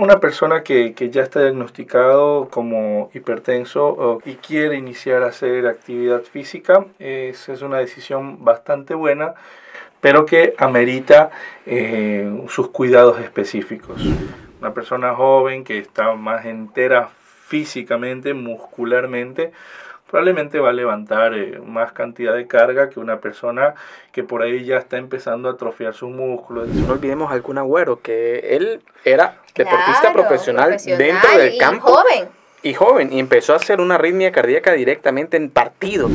Una persona que ya está diagnosticado como hipertenso y quiere iniciar a hacer actividad física, es una decisión bastante buena, pero que amerita sus cuidados específicos. Una persona joven que está más entera físicamente, muscularmente, probablemente va a levantar más cantidad de carga que una persona que por ahí ya está empezando a atrofiar sus músculos. No olvidemos al Kun Agüero, que él era deportista profesional dentro del campo. Y joven, y empezó a hacer una arritmia cardíaca directamente en partido.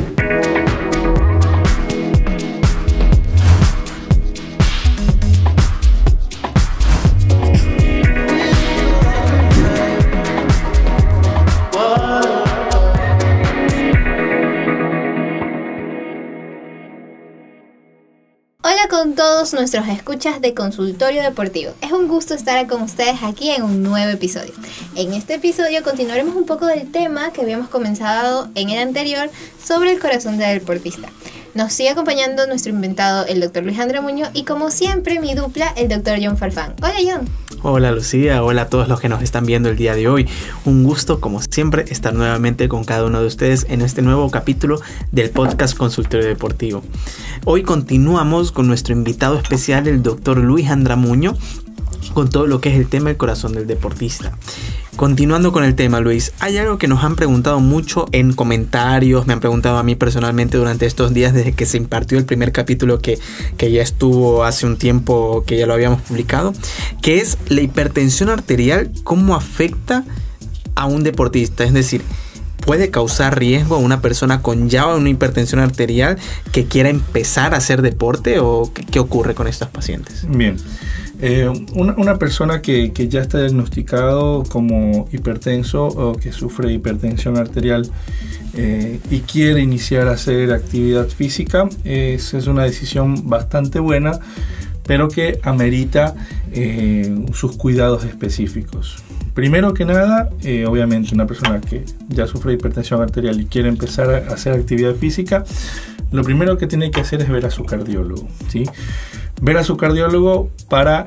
Con todos nuestros escuchas de Consultorio Deportivo. Es un gusto estar con ustedes aquí en un nuevo episodio. En este episodio continuaremos un poco del tema que habíamos comenzado en el anterior sobre el corazón del deportista. Nos sigue acompañando nuestro invitado, el Dr. Luis Andramuño, y como siempre mi dupla, el Dr. John Farfán. Hola John. Hola Lucía, hola a todos los que nos están viendo el día de hoy. Un gusto, como siempre, estar nuevamente con cada uno de ustedes en este nuevo capítulo del podcast Consultorio Deportivo. Hoy continuamos con nuestro invitado especial, el Dr. Luis Andramuño, con todo lo que es el tema del corazón del deportista. Continuando con el tema, Luis, hay algo que nos han preguntado mucho en comentarios, me han preguntado a mí personalmente durante estos días desde que se impartió el primer capítulo que ya estuvo hace un tiempo, que ya lo habíamos publicado, que es la hipertensión arterial, ¿cómo afecta a un deportista? Es decir, ¿puede causar riesgo a una persona con ya una hipertensión arterial que quiera empezar a hacer deporte o qué ocurre con estos pacientes? Bien. Una persona que ya está diagnosticado como hipertenso o que sufre hipertensión arterial y quiere iniciar a hacer actividad física, es una decisión bastante buena, pero que amerita sus cuidados específicos. Primero que nada, obviamente una persona que ya sufre hipertensión arterial y quiere empezar a hacer actividad física, lo primero que tiene que hacer es ver a su cardiólogo, ¿sí? Ver a su cardiólogo para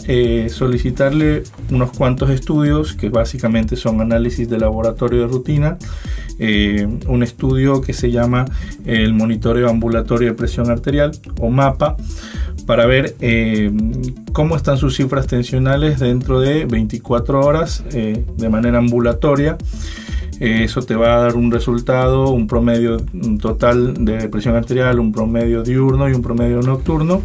solicitarle unos cuantos estudios que básicamente son análisis de laboratorio de rutina, un estudio que se llama el monitoreo ambulatorio de presión arterial o MAPA, para ver cómo están sus cifras tensionales dentro de 24 horas de manera ambulatoria. Eso te va a dar un resultado, un promedio total de presión arterial, un promedio diurno y un promedio nocturno.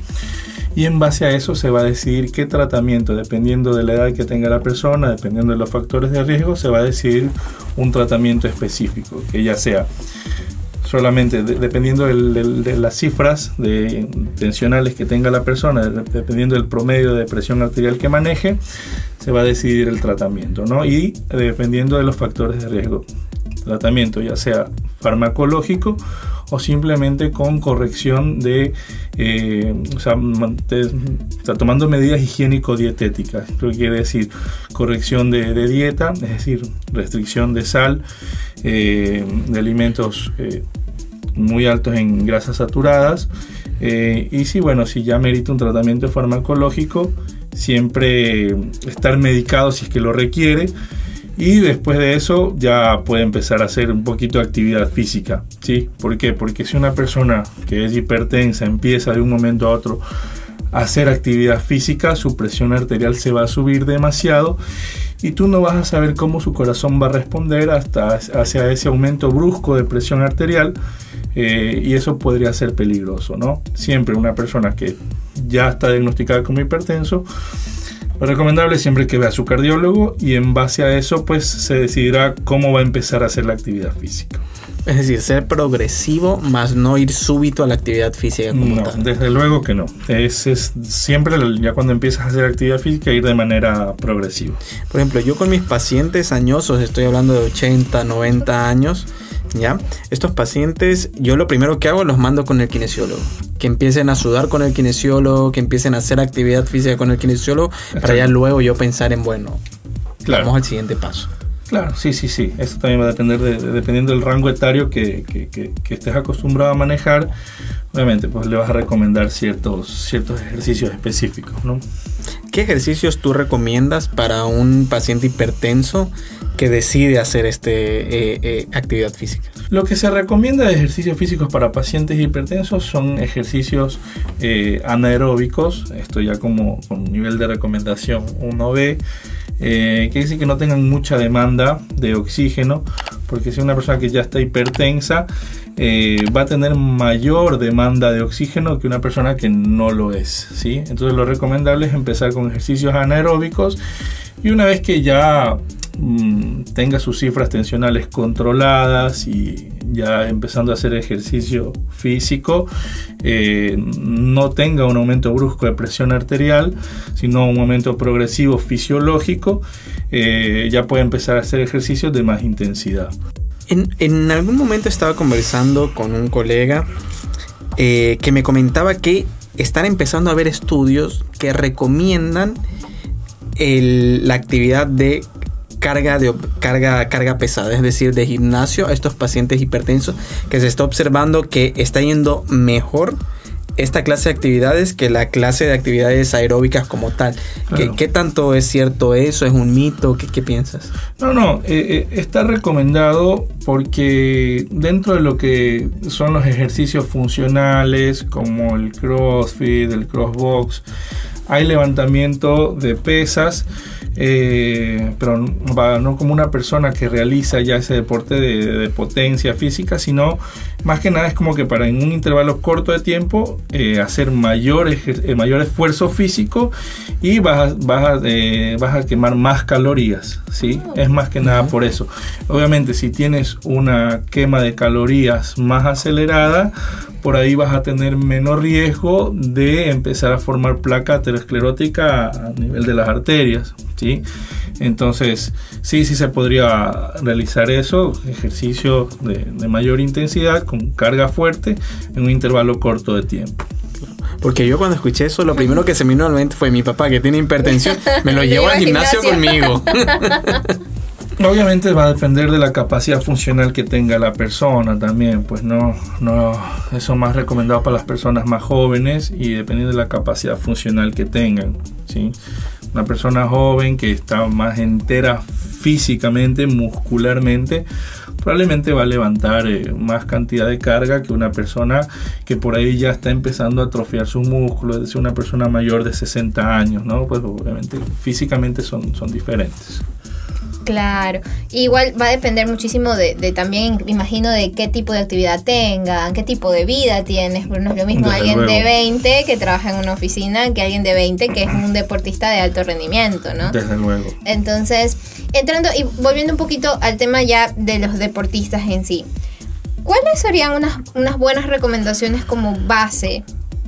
Y en base a eso se va a decidir qué tratamiento, dependiendo de la edad que tenga la persona, dependiendo de los factores de riesgo, se va a decidir un tratamiento específico, que ya sea solamente dependiendo de las cifras tensionales que tenga la persona, dependiendo del promedio de presión arterial que maneje, se va a decidir el tratamiento, ¿no? Y dependiendo de los factores de riesgo, tratamiento ya sea farmacológico o simplemente con corrección tomando medidas higiénico-dietéticas. Esto quiere decir corrección de dieta, es decir, restricción de sal, de alimentos muy altos en grasas saturadas, y si ya merita un tratamiento farmacológico, siempre estar medicado si es que lo requiere. Y después de eso ya puede empezar a hacer un poquito de actividad física, ¿sí? ¿Por qué? Porque si una persona que es hipertensa empieza de un momento a otro a hacer actividad física, su presión arterial se va a subir demasiado y tú no vas a saber cómo su corazón va a responder hacia ese aumento brusco de presión arterial, y eso podría ser peligroso, ¿no? Siempre una persona que ya está diagnosticada como hipertenso, lo recomendable es siempre que vea a su cardiólogo y en base a eso pues se decidirá cómo va a empezar a hacer la actividad física. Es decir, ser progresivo más no ir súbito a la actividad física como tal. Desde luego que no. Es siempre ya cuando empiezas a hacer actividad física ir de manera progresiva. Por ejemplo, yo con mis pacientes añosos, estoy hablando de 80, 90 años, ¿ya? Estos pacientes, yo lo primero que hago los mando con el kinesiólogo. Que empiecen a sudar con el kinesiólogo, que empiecen a hacer actividad física con el kinesiólogo, para ya luego yo pensar en, vamos al siguiente paso. Claro, sí. Eso también va a depender dependiendo del rango etario que estés acostumbrado a manejar. Obviamente, pues le vas a recomendar ciertos ejercicios específicos, ¿no? ¿qué ejercicios tú recomiendas para un paciente hipertenso que decide hacer actividad física? Lo que se recomienda de ejercicios físicos para pacientes hipertensos son ejercicios anaeróbicos, esto ya como con nivel de recomendación 1B, que dice que no tengan mucha demanda de oxígeno, porque si una persona que ya está hipertensa va a tener mayor demanda de oxígeno que una persona que no lo es, ¿sí? Entonces lo recomendable es empezar con ejercicios anaeróbicos, y una vez que ya tenga sus cifras tensionales controladas y ya empezando a hacer ejercicio físico, no tenga un aumento brusco de presión arterial, sino un aumento progresivo fisiológico, ya puede empezar a hacer ejercicios de más intensidad. En algún momento estaba conversando con un colega que me comentaba que están empezando a haber estudios que recomiendan la actividad de carga pesada, es decir, de gimnasio a estos pacientes hipertensos, que se está observando que está yendo mejor esta clase de actividades que la clase de actividades aeróbicas como tal. Claro. ¿Qué tanto es cierto eso? ¿Es un mito? ¿Qué piensas? No, está recomendado porque dentro de lo que son los ejercicios funcionales como el CrossFit, el CrossBox, hay levantamiento de pesas, pero no como una persona que realiza ya ese deporte de potencia física, sino más que nada es como que para en un intervalo corto de tiempo hacer mayor esfuerzo físico y vas a quemar más calorías, ¿sí? Es más que nada por eso. Obviamente si tienes una quema de calorías más acelerada, por ahí vas a tener menos riesgo de empezar a formar placa aterosclerótica a nivel de las arterias, ¿sí? Entonces sí se podría realizar eso, ejercicio de mayor intensidad con carga fuerte en un intervalo corto de tiempo. Porque yo cuando escuché eso, lo primero que se me vino a la mente fue mi papá, que tiene hipertensión, me lo llevó al gimnasio conmigo. Obviamente va a depender de la capacidad funcional que tenga la persona también, pues no eso más recomendado para las personas más jóvenes y dependiendo de la capacidad funcional que tengan, ¿sí? Una persona joven que está más entera físicamente, muscularmente, probablemente va a levantar más cantidad de carga que una persona que por ahí ya está empezando a atrofiar sus músculos, es decir, una persona mayor de 60 años, ¿no? Pues obviamente físicamente son diferentes. Claro, igual va a depender muchísimo de también, me imagino, de qué tipo de actividad tengan, qué tipo de vida tienes, porque no es lo mismo alguien de 20 que trabaja en una oficina que alguien de 20 que es un deportista de alto rendimiento, ¿no? Desde luego. Entonces, entrando y volviendo un poquito al tema ya de los deportistas en sí, ¿cuáles serían unas buenas recomendaciones como base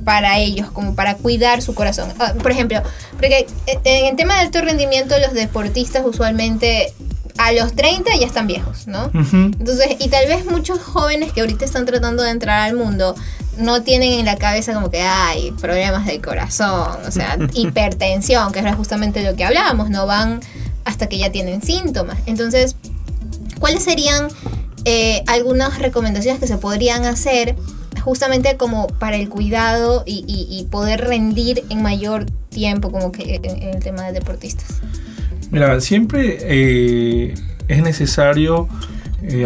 para ellos, como para cuidar su corazón? Por ejemplo, porque en el tema de alto rendimiento los deportistas usualmente a los 30 ya están viejos, ¿no? Uh-huh. Entonces, y tal vez muchos jóvenes que ahorita están tratando de entrar al mundo no tienen en la cabeza como que hay problemas del corazón, o sea, hipertensión, que es justamente lo que hablábamos, no van hasta que ya tienen síntomas. Entonces, ¿cuáles serían algunas recomendaciones que se podrían hacer justamente como para el cuidado y poder rendir en mayor tiempo como que en el tema de deportistas? Mira, siempre es necesario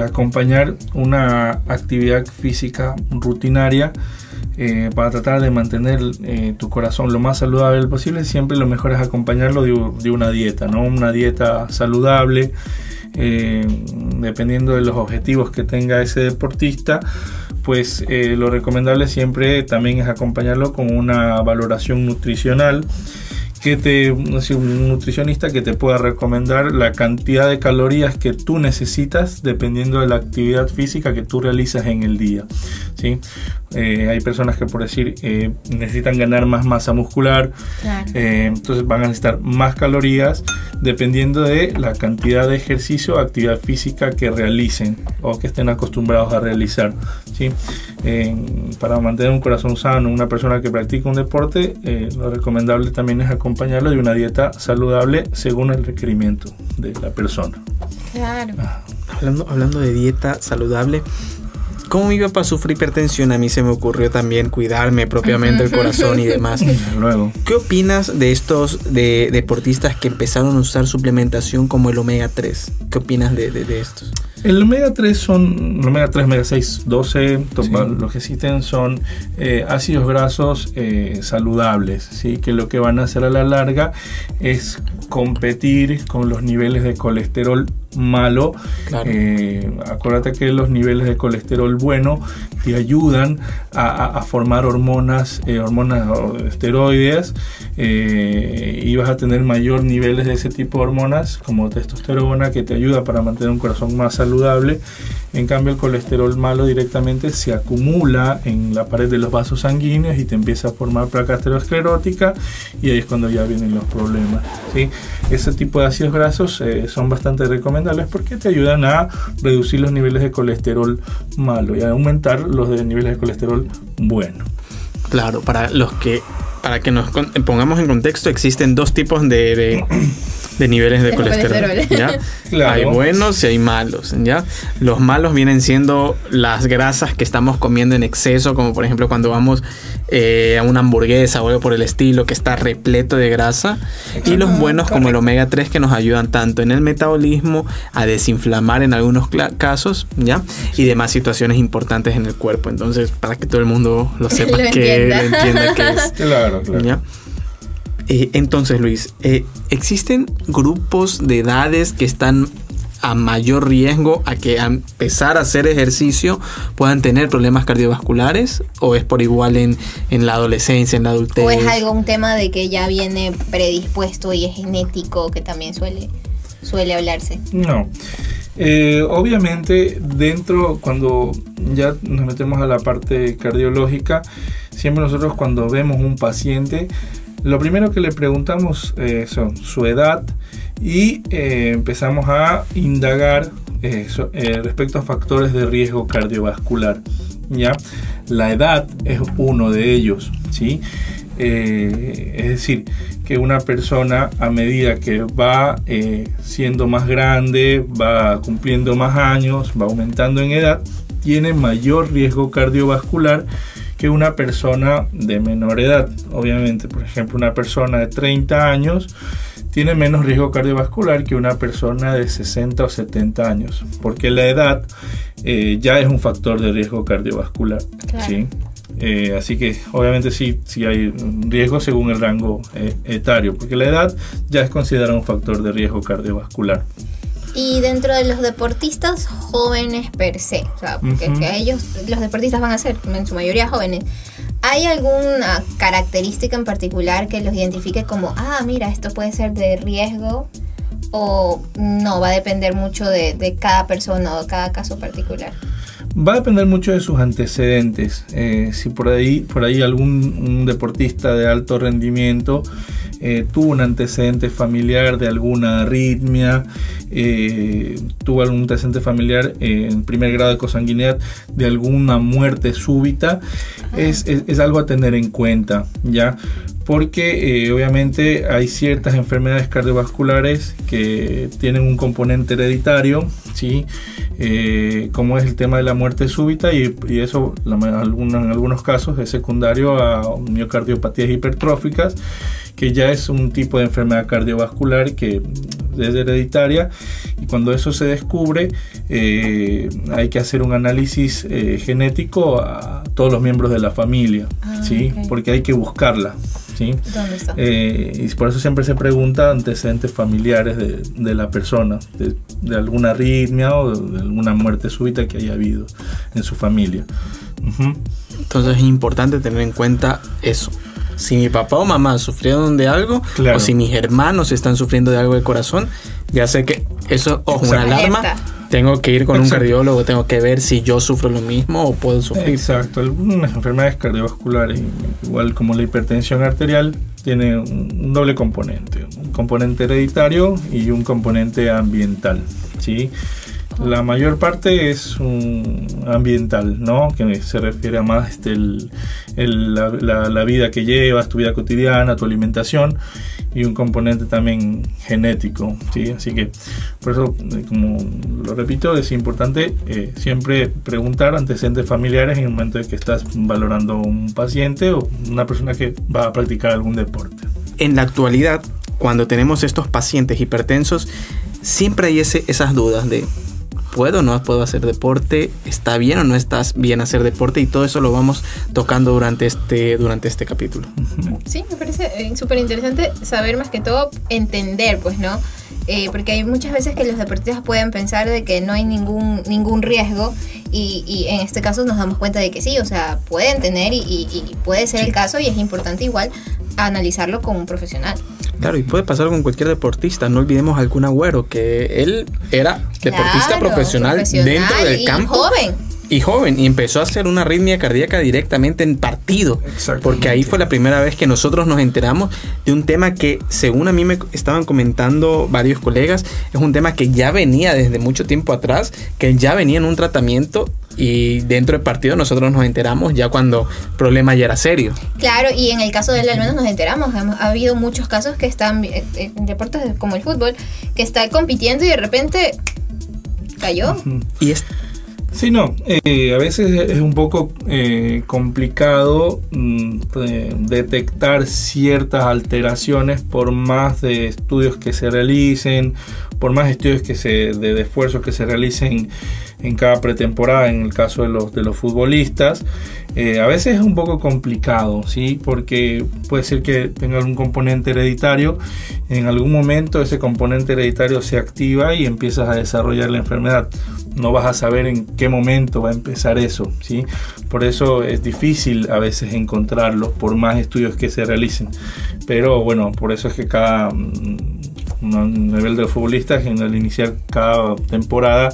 acompañar una actividad física rutinaria para tratar de mantener tu corazón lo más saludable posible. Siempre lo mejor es acompañarlo de una dieta, ¿no? Una dieta saludable, dependiendo de los objetivos que tenga ese deportista, pues lo recomendable siempre también es acompañarlo con una valoración nutricional, un nutricionista que te pueda recomendar la cantidad de calorías que tú necesitas dependiendo de la actividad física que tú realizas en el día, ¿sí? Hay personas que, por decir, necesitan ganar más masa muscular, claro. Entonces van a necesitar más calorías dependiendo de la cantidad de ejercicio o actividad física que realicen o que estén acostumbrados a realizar, ¿sí? Para mantener un corazón sano, una persona que practica un deporte, lo recomendable también es acompañarlo de una dieta saludable según el requerimiento de la persona. Claro. Hablando de dieta saludable, como mi papá sufre hipertensión, a mí se me ocurrió también cuidarme propiamente el corazón y demás. Luego, ¿Qué opinas de estos deportistas que empezaron a usar suplementación como el omega 3? ¿Qué opinas de estos? el omega 3 son, el omega 3, omega 6, 12, Sí. lo que existen son ácidos grasos saludables, ¿sí? Que lo que van a hacer a la larga es competir con los niveles de colesterol malo. Claro. Acuérdate que los niveles de colesterol bueno te ayudan a formar hormonas esteroides, y vas a tener mayor niveles de ese tipo de hormonas como testosterona, que te ayuda para mantener un corazón más saludable. En cambio, el colesterol malo directamente se acumula en la pared de los vasos sanguíneos y te empieza a formar placa aterosclerótica, y ahí es cuando ya vienen los problemas, ¿sí? Ese tipo de ácidos grasos son bastante recomendables porque te ayudan a reducir los niveles de colesterol malo y a aumentar los de niveles de colesterol bueno. Claro, para que nos pongamos en contexto, existen dos tipos de niveles de colesterol, ¿ya? Claro. Hay buenos y hay malos, ¿ya? Los malos vienen siendo las grasas que estamos comiendo en exceso, como por ejemplo cuando vamos a una hamburguesa o algo por el estilo, que está repleto de grasa. Y los buenos, como el omega 3, que nos ayudan tanto en el metabolismo, a desinflamar en algunos casos, ¿ya? Y demás situaciones importantes en el cuerpo. Entonces, para que todo el mundo lo sepa, Lo que entienda. lo entienda que es. Claro, claro. ¿Ya? Entonces, Luis, ¿existen grupos de edades que están a mayor riesgo a que a empezar a hacer ejercicio puedan tener problemas cardiovasculares? ¿O es por igual en la adolescencia, en la adultez? ¿O es algún tema de que ya viene predispuesto y es genético, que también suele hablarse? No. Obviamente, cuando ya nos metemos a la parte cardiológica, siempre nosotros cuando vemos un paciente, lo primero que le preguntamos son su edad, y empezamos a indagar respecto a factores de riesgo cardiovascular, ¿ya? La edad es uno de ellos, ¿sí? Es decir, que una persona, a medida que va siendo más grande, va cumpliendo más años, va aumentando en edad, tiene mayor riesgo cardiovascular que una persona de menor edad. Obviamente, por ejemplo, una persona de 30 años tiene menos riesgo cardiovascular que una persona de 60 o 70 años, porque la edad ya es un factor de riesgo cardiovascular, Claro. ¿sí? Así que obviamente sí hay riesgo según el rango etario, porque la edad ya es considerada un factor de riesgo cardiovascular. Y dentro de los deportistas jóvenes per se, o sea, porque Ujú. que ellos, los deportistas van a ser en su mayoría jóvenes, ¿hay alguna característica en particular que los identifique como, mira, esto puede ser de riesgo? ¿O no, va a depender mucho de cada persona o cada caso particular? Va a depender mucho de sus antecedentes. Si por ahí un deportista de alto rendimiento tuvo un antecedente familiar de alguna arritmia, tuvo algún antecedente familiar en primer grado de consanguinidad de alguna muerte súbita, es algo a tener en cuenta, ¿ya? Porque obviamente hay ciertas enfermedades cardiovasculares que tienen un componente hereditario, ¿sí? Como es el tema de la muerte súbita, y eso en algunos casos es secundario a miocardiopatías hipertróficas, que ya es un tipo de enfermedad cardiovascular que es hereditaria, y cuando eso se descubre hay que hacer un análisis genético a todos los miembros de la familia, ¿sí? Ok. Porque hay que buscarla, ¿sí? ¿Dónde está? Y por eso siempre se pregunta antecedentes familiares de la persona, de alguna arritmia o de alguna muerte súbita que haya habido en su familia. Ujú. Entonces es importante tener en cuenta eso. Si mi papá o mamá sufrieron de algo, Claro. o si mis hermanos están sufriendo de algo del corazón, ya sé que eso es una Exacto. alarma. Alerta. Tengo que ir con un Exacto. cardiólogo, tengo que ver si yo sufro lo mismo o puedo sufrir. Exacto, algunas enfermedades cardiovasculares, igual como la hipertensión arterial, tiene un doble componente, un componente hereditario y un componente ambiental, ¿sí? La mayor parte es ambiental, ¿no? Que se refiere a más la vida que llevas, tu vida cotidiana, tu alimentación. y un componente también genético, ¿sí? Así que por eso, como lo repito, es importante siempre preguntar antecedentes familiares en el momento de que estás valorando un paciente o una persona que va a practicar algún deporte. En la actualidad, cuando tenemos estos pacientes hipertensos, siempre hay esas dudas de ¿puedo o no puedo hacer deporte? ¿Está bien o no estás bien hacer deporte? Y todo eso lo vamos tocando durante este capítulo. Sí, me parece súper interesante saber, más que todo entender, pues, ¿no? Porque hay muchas veces que los deportistas pueden pensar de que no hay ningún riesgo y en este caso nos damos cuenta de que sí, o sea, pueden tener y puede ser el caso, y es importante igual analizarlo con un profesional. Claro, y puede pasar con cualquier deportista. No olvidemos al Kun Agüero, que él era deportista profesional dentro del campo. Y joven, y empezó a hacer una arritmia cardíaca directamente en partido. Porque ahí fue la primera vez que nosotros nos enteramos de un tema que, según a mí me estaban comentando varios colegas, es un tema que ya venía desde mucho tiempo atrás, que él ya venía en un tratamiento, y dentro del partido nosotros nos enteramos ya cuando el problema ya era serio. Claro, y en el caso de él al menos nos enteramos. Ha habido muchos casos que están en deportes como el fútbol, que está compitiendo y de repente cayó. Y sí, no, a veces es un poco complicado detectar ciertas alteraciones por más de estudios que se realicen, por más estudios de esfuerzos que se realicen en cada pretemporada, en el caso de los futbolistas. A veces es un poco complicado, ¿sí? Porque puede ser que tenga algún componente hereditario. En algún momento ese componente hereditario se activa y empiezas a desarrollar la enfermedad. No vas a saber en qué momento va a empezar eso, ¿sí? Por eso es difícil a veces encontrarlo, por más estudios que se realicen. Pero bueno, por eso es que cada nivel de los futbolistas, al iniciar cada temporada,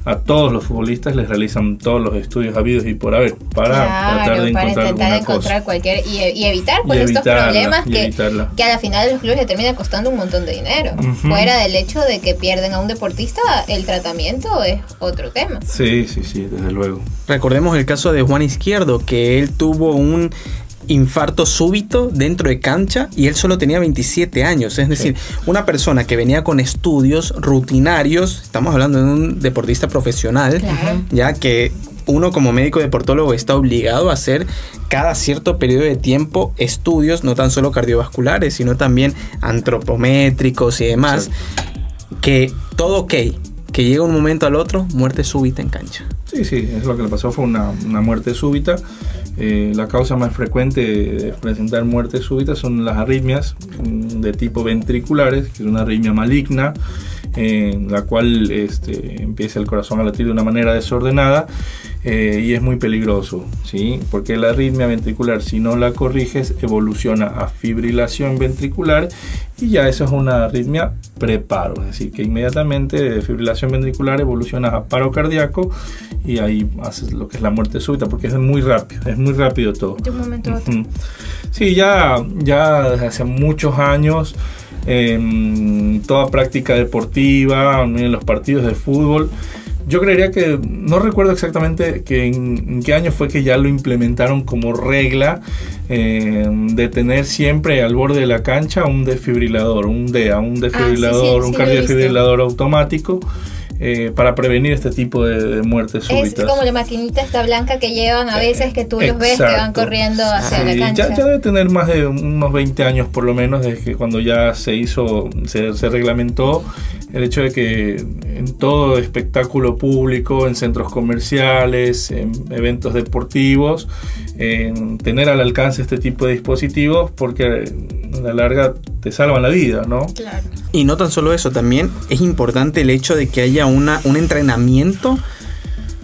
a todos los futbolistas les realizan todos los estudios habidos y por haber para tratar de encontrar cualquier y evitar estos problemas que a la final de los clubes le termina costando un montón de dinero. Fuera del hecho de que pierden a un deportista, el tratamiento es otro tema. Sí, desde luego. Recordemos el caso de Juan Izquierdo, que él tuvo un infarto súbito dentro de cancha y él solo tenía 27 años. Es decir, una persona que venía con estudios rutinarios, estamos hablando de un deportista profesional, ya que uno como médico deportólogo está obligado a hacer cada cierto periodo de tiempo estudios, no tan solo cardiovasculares, sino también antropométricos y demás, que todo ok, que llega un momento al otro, muerte súbita en cancha. Sí, es lo que le pasó, fue una muerte súbita. La causa más frecuente de presentar muerte súbita son las arritmias de tipo ventriculares, que es una arritmia maligna, en la cual empieza el corazón a latir de una manera desordenada, y es muy peligroso, ¿sí? Porque la arritmia ventricular, si no la corriges, evoluciona a fibrilación ventricular y ya eso es una arritmia preparo, es decir, que inmediatamente de fibrilación ventricular evoluciona a paro cardíaco y ahí haces lo que es la muerte súbita, porque es muy rápido todo. De un momento a otro. Sí, ya desde hace muchos años, toda práctica deportiva, en los partidos de fútbol, yo creería que, no recuerdo exactamente en qué año fue que ya lo implementaron como regla, de tener siempre al borde de la cancha un desfibrilador, un desfibrilador, un cardiofibrilador automático, para prevenir este tipo de muertes súbitas. Es como la maquinita esta blanca que llevan a veces, que tú los ves que van corriendo hacia la cancha. Ya debe tener más de unos 20 años por lo menos, desde que cuando ya se reglamentó el hecho de que en todo espectáculo público, en centros comerciales, en eventos deportivos, tener al alcance este tipo de dispositivos, porque a la larga te salvan la vida, ¿no? Claro. Y no tan solo eso, también es importante el hecho de que haya un entrenamiento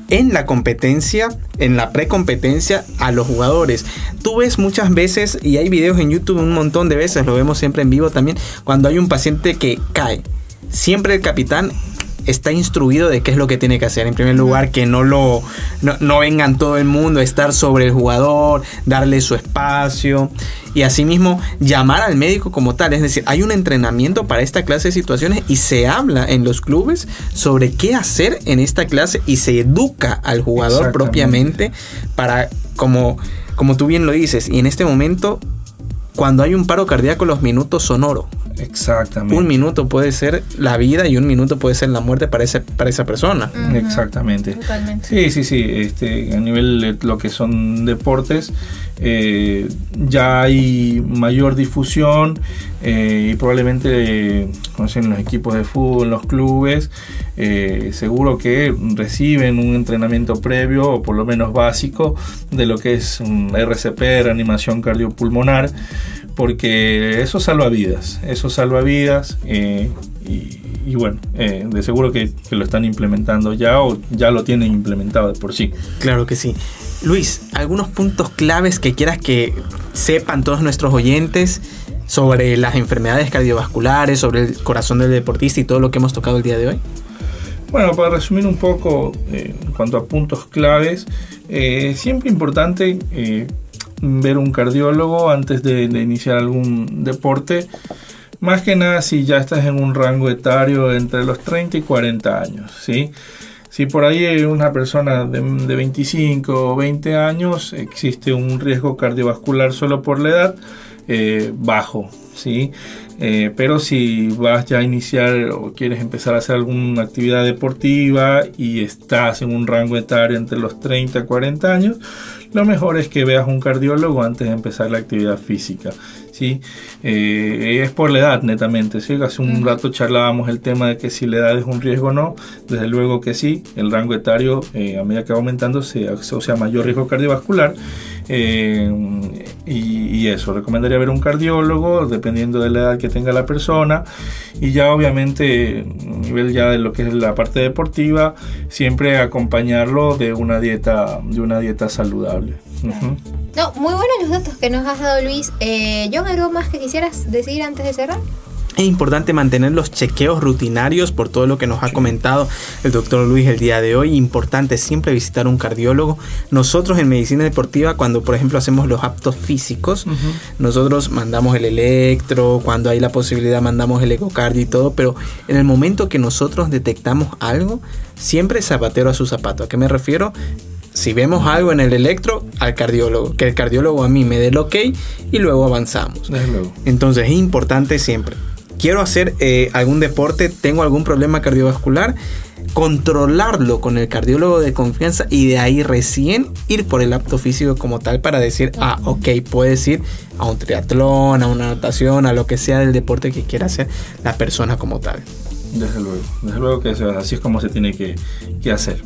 en la competencia, en la precompetencia a los jugadores. Tú ves muchas veces, y hay videos en YouTube un montón de veces, lo vemos siempre en vivo también, cuando hay un paciente que cae. Siempre el capitán está instruido de qué es lo que tiene que hacer. En primer lugar, que no vengan todo el mundo a estar sobre el jugador, darle su espacio y asimismo llamar al médico como tal. Es decir, hay un entrenamiento para esta clase de situaciones y se habla en los clubes sobre qué hacer en esta clase y se educa al jugador propiamente para, como tú bien lo dices, y en este momento cuando hay un paro cardíaco los minutos son oro. Exactamente. Un minuto puede ser la vida y un minuto puede ser la muerte para esa persona. Ujú. Exactamente. Totalmente. Sí. A nivel de lo que son deportes, ya hay mayor difusión y probablemente en los equipos de fútbol, en los clubes, seguro que reciben un entrenamiento previo o por lo menos básico de lo que es un RCP, reanimación cardiopulmonar, porque eso salva vidas, y bueno, de seguro que lo están implementando ya o ya lo tienen implementado de por sí. Claro que sí. Luis, algunos puntos claves que quieras que sepan todos nuestros oyentes sobre las enfermedades cardiovasculares, sobre el corazón del deportista y todo lo que hemos tocado el día de hoy. Bueno, para resumir un poco en cuanto a puntos claves, siempre importante ver un cardiólogo antes de iniciar algún deporte, más que nada si ya estás en un rango etario entre los 30 y 40 años, ¿sí? Si por ahí hay una persona de 25 o 20 años, existe un riesgo cardiovascular solo por la edad bajo, ¿sí? Pero si vas ya a iniciar o quieres empezar a hacer alguna actividad deportiva y estás en un rango etario entre los 30 y 40 años, lo mejor es que veas un cardiólogo antes de empezar la actividad física, ¿sí? Es por la edad netamente, ¿sí? Hace un rato charlábamos el tema de que si la edad es un riesgo o no. Desde luego que sí, el rango etario a medida que va aumentando se asocia a mayor riesgo cardiovascular, y eso, recomendaría ver un cardiólogo dependiendo de la edad que tenga la persona, y ya obviamente a nivel ya de lo que es la parte deportiva, siempre acompañarlo de una dieta saludable. Uh-huh. No, muy buenos los datos que nos has dado, Luis. John, ¿algo más que quisieras decir antes de cerrar? Es importante mantener los chequeos rutinarios por todo lo que nos ha comentado el doctor Luis el día de hoy. Importante siempre visitar un cardiólogo. Nosotros en medicina deportiva, cuando por ejemplo hacemos los aptos físicos, nosotros mandamos el electro, cuando hay la posibilidad mandamos el ecocardio y todo, pero en el momento que nosotros detectamos algo, siempre zapatero a su zapato. ¿A qué me refiero? Si vemos algo en el electro, al cardiólogo, que el cardiólogo a mí me dé el ok y luego avanzamos. Entonces es importante siempre. Quiero hacer algún deporte, tengo algún problema cardiovascular, controlarlo con el cardiólogo de confianza y de ahí recién ir por el apto físico como tal para decir, ok, puedes ir a un triatlón, a una natación, a lo que sea del deporte que quiera hacer la persona como tal. Desde luego que así es como se tiene que hacer.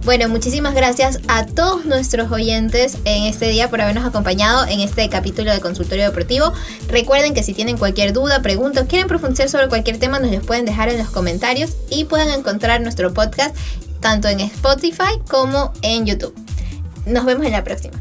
Bueno, muchísimas gracias a todos nuestros oyentes en este día por habernos acompañado en este capítulo de Consultorio Deportivo. Recuerden que si tienen cualquier duda, pregunta o quieren profundizar sobre cualquier tema, nos los pueden dejar en los comentarios y pueden encontrar nuestro podcast tanto en Spotify como en YouTube. Nos vemos en la próxima.